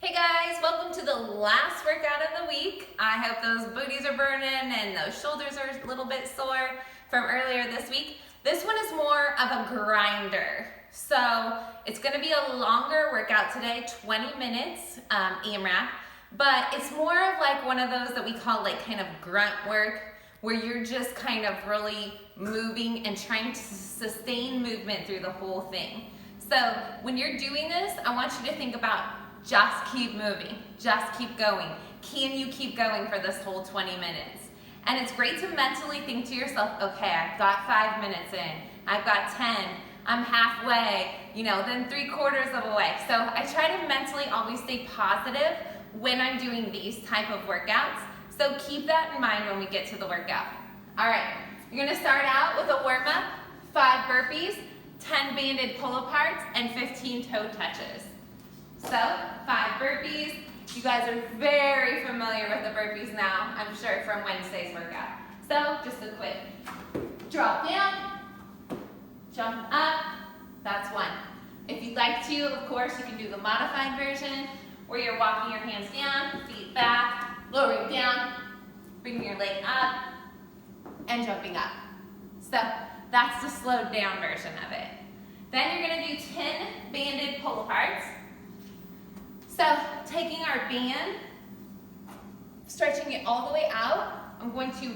Hey guys, welcome to the last workout of the week. I hope those booties are burning and those shoulders are a little bit sore from earlier this week. This one is more of a grinder. So it's gonna be a longer workout today, 20 minutes AMRAP, but it's more of like one of those that we call like kind of grunt work, where you're just kind of really moving and trying to sustain movement through the whole thing. So when you're doing this, I want you to think about just keep moving, just keep going. Can you keep going for this whole 20 minutes? And it's great to mentally think to yourself, okay, I've got 5 minutes in, I've got 10, I'm halfway, then 3/4 of a way. So I try to mentally always stay positive when I'm doing these type of workouts. So keep that in mind when we get to the workout. All right, you're gonna start out with a warm up, 5 burpees, 10 banded pull-aparts, and 15 toe touches. So 5 burpees. You guys are very familiar with the burpees now, I'm sure, from Wednesday's workout. So just a quick drop down, jump up, that's 1. If you'd like to, of course, you can do the modified version where you're walking your hands down, feet back, lowering down, bringing your leg up, and jumping up. So that's the slowed down version of it. Then you're gonna do 10 banded pull-aparts. So taking our band, stretching it all the way out, I'm going to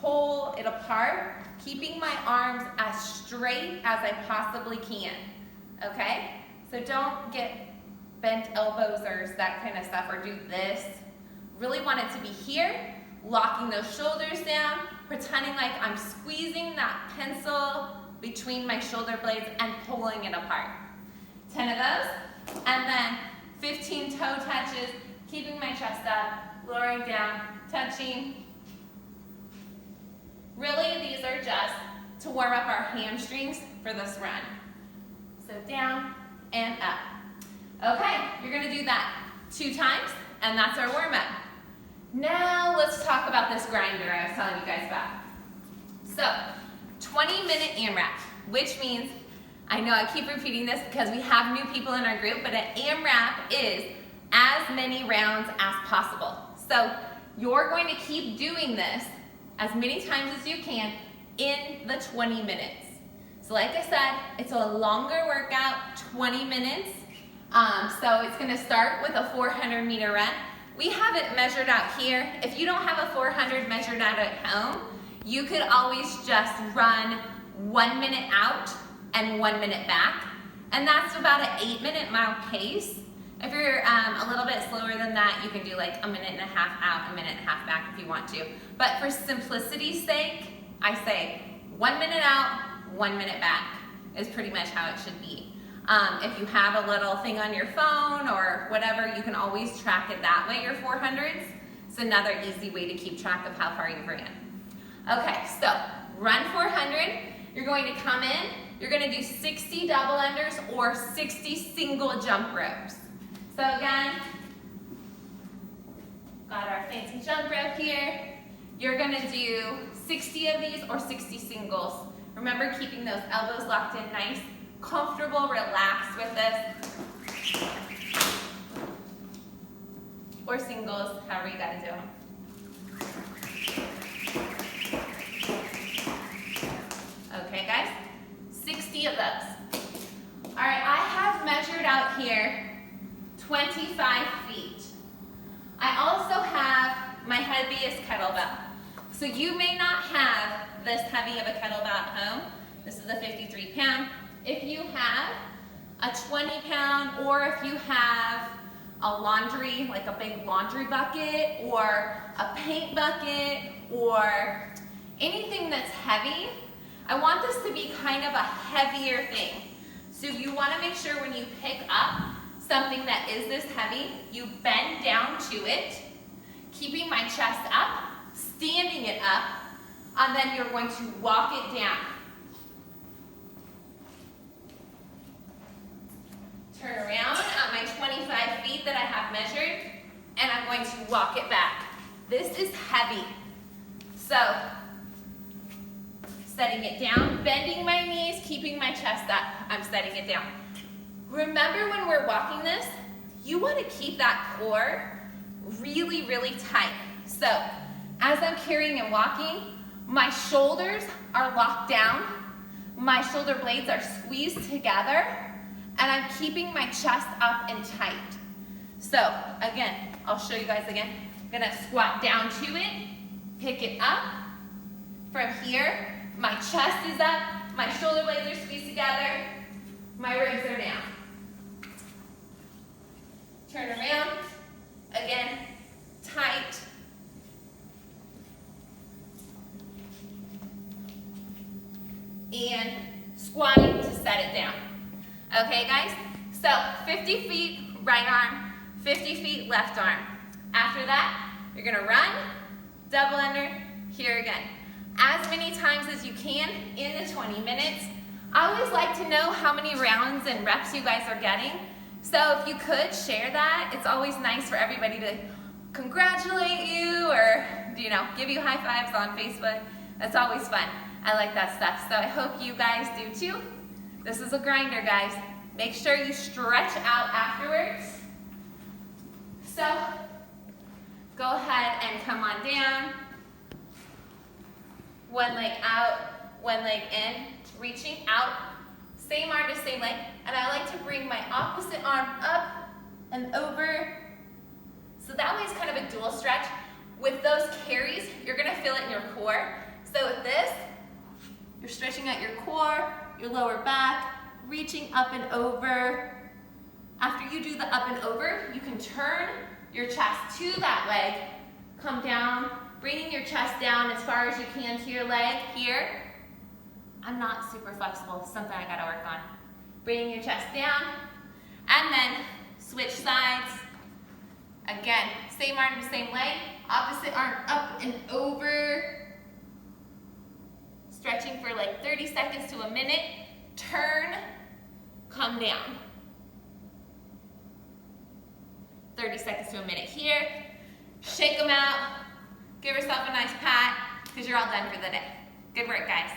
pull it apart, keeping my arms as straight as I possibly can, okay? So don't get bent elbows or that kind of stuff, or do this. Really want it to be here, locking those shoulders down, pretending like I'm squeezing that pencil between my shoulder blades and pulling it apart. 10 of those, and then 15 toe touches, keeping my chest up, lowering down, touching. Really, these are just to warm up our hamstrings for this run. So down and up. Okay, you're gonna do that 2 times, and that's our warm up. Now let's talk about this grinder I was telling you guys about. So, 20-minute AMRAP, which means, I know I keep repeating this because we have new people in our group, but an AMRAP is as many rounds as possible. So you're going to keep doing this as many times as you can in the 20 minutes. So like I said, it's a longer workout, 20 minutes. So it's gonna start with a 400-meter run. We have it measured out here. If you don't have a 400 measured out at home, you could always just run 1 minute out and 1 minute back, and that's about an 8-minute mile pace. If you're a little bit slower than that, you can do like 1.5 minutes out, 1.5 minutes back if you want to. But for simplicity's sake, I say 1 minute out, 1 minute back is pretty much how it should be. If you have a little thing on your phone or whatever, you can always track it that way, your 400s. It's another easy way to keep track of how far you've ran. Okay, so run 400, you're going to come in, you're gonna do 60 double unders or 60 single jump ropes. So again, got our fancy jump rope here. You're gonna do 60 of these or 60 singles. Remember, keeping those elbows locked in nice, comfortable, relaxed with this. Or singles, however you gotta do them. Okay, guys? 60 of those. All right, I have measured out here 25 feet. I also have my heaviest kettlebell. So you may not have this heavy of a kettlebell at home. This is a 53-pound. If you have a 20-pound, or if you have a laundry, like a big laundry bucket, or a paint bucket, or anything that's heavy, I want this to be kind of a heavier thing. So you want to make sure when you pick up something that is this heavy, you bend down to it, keeping my chest up, standing it up, and then you're going to walk it down. Turn around at my 25 feet that I have measured, and I'm going to walk it back. This is heavy. So, setting it down, bending my knees, keeping my chest up. I'm setting it down. Remember when we're walking this, you want to keep that core really, really tight. So as I'm carrying and walking, my shoulders are locked down, my shoulder blades are squeezed together, and I'm keeping my chest up and tight. So again, I'll show you guys again. I'm gonna squat down to it, pick it up. From here, my chest is up, my shoulder blades are squeezed together, my ribs are down. Turn around, again, tight. And squatting to set it down. Okay, guys? So 50 feet right arm, 50 feet left arm. After that, you're gonna run, double under, here again. As many times as you can in the 20 minutes. I always like to know how many rounds and reps you guys are getting. So if you could share that, it's always nice for everybody to congratulate you or, you know, give you high fives on Facebook. That's always fun. I like that stuff. So I hope you guys do too. This is a grinder, guys. Make sure you stretch out afterwards. So go ahead and come on down. One leg out, one leg in, reaching out. Same arm to same leg. And I like to bring my opposite arm up and over. So that way it's kind of a dual stretch. With those carries, you're gonna feel it in your core. So with this, you're stretching out your core, your lower back, reaching up and over. After you do the up and over, you can turn your chest to that leg, come down, bringing your chest down as far as you can to your leg here. I'm not super flexible, something I gotta work on. Bringing your chest down, and then switch sides. Again, same arm to same leg, opposite arm up and over. Stretching for like 30 seconds to a minute. Turn, come down. 30 seconds to a minute here. Shake them out. Give yourself a nice pat because you're all done for the day. Good work, guys.